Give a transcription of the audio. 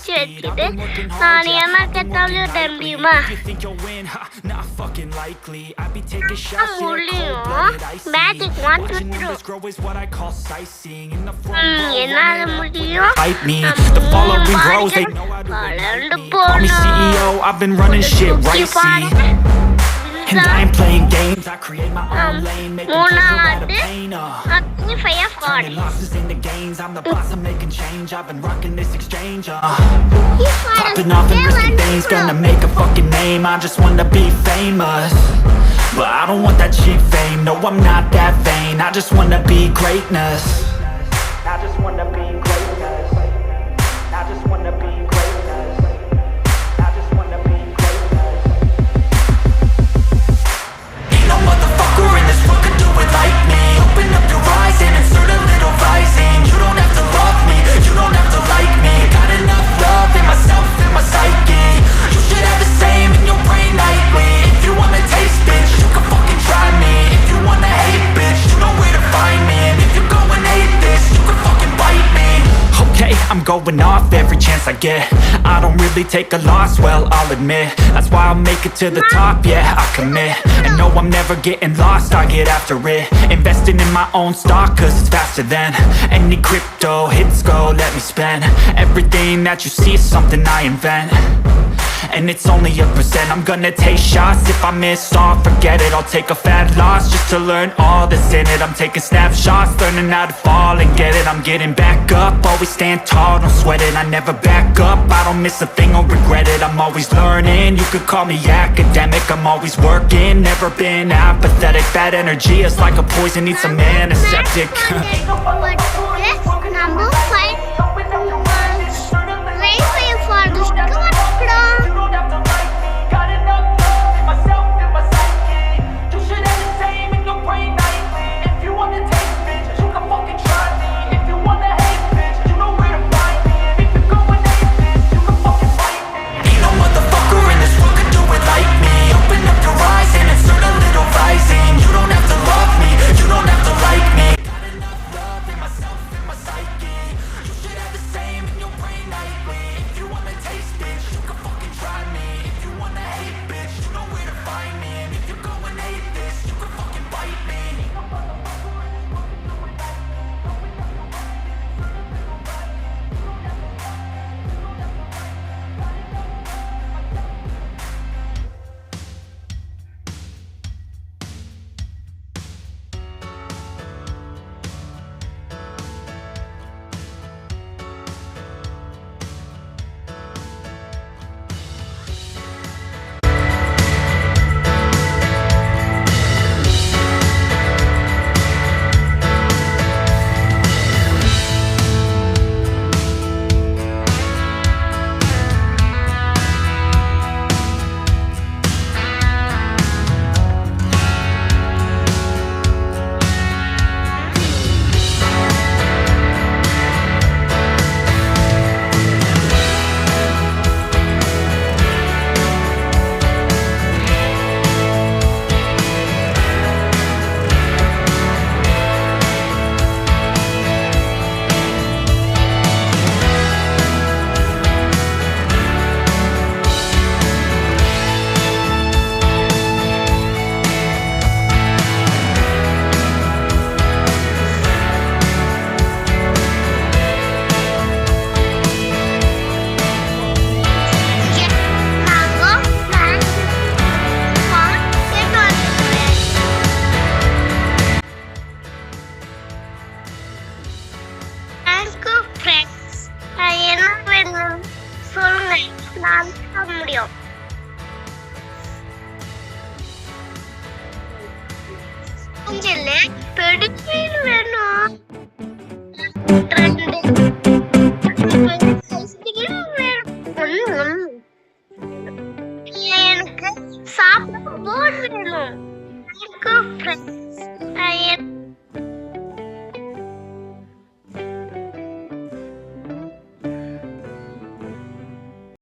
வச்சு வச்சுட்டு நான் எனக்கு எத்தாலும் டைம் முடியுமா? முடியும். மேஜிக் வந்துடும். என்னால முடியும். கலந்து போனோம். And I ain't playing games, I create my own lane, make them feel the pain, Turning losses into gains, I'm the boss, I'm making change, I've been rocking this exchange, Popping off and risking things, gonna make a fucking name, I just wanna be famous, but I don't want that cheap fame, no I'm not that vain, I just wanna be greatness, I just wanna be greatness, I just wanna be greatness, I just wanna be greatness. Ain't no motherfucker in this world could do it like me. Open up your eyes and insert a little rising. You don't have to love me, you don't have to like me. Got enough love in myself and my psyche. You should have the same in your brain nightly. If you wanna taste, bitch, you can fucking try me. If you wanna hate, bitch, you know where to find me. And if you go and hate this, you can fucking bite me. Okay, I'm going off every chance I get. I don't really take a loss, well, I'll admit. That's why I'll make it to the top, yeah, I commit. And no, I'm never getting lost, I get after it. Investing in my own stock, cause it's faster than any crypto hits go, let me spend. Everything that you see is something I invent. And it's only a percent. I'm gonna take shots. If I miss all, forget it. I'll take a fat loss just to learn all that's in it. I'm taking snapshots, learning how to fall and get it. I'm getting back up, always stand tall, don't sweat it. I never back up, I don't miss a thing or regret it. I'm always learning, you could call me academic. I'm always working, never been apathetic. Bad energy is like a poison, need some antiseptic. Number 5. Wait for you for this. Come on. எனக்கு சாப்பிட board வேணும்.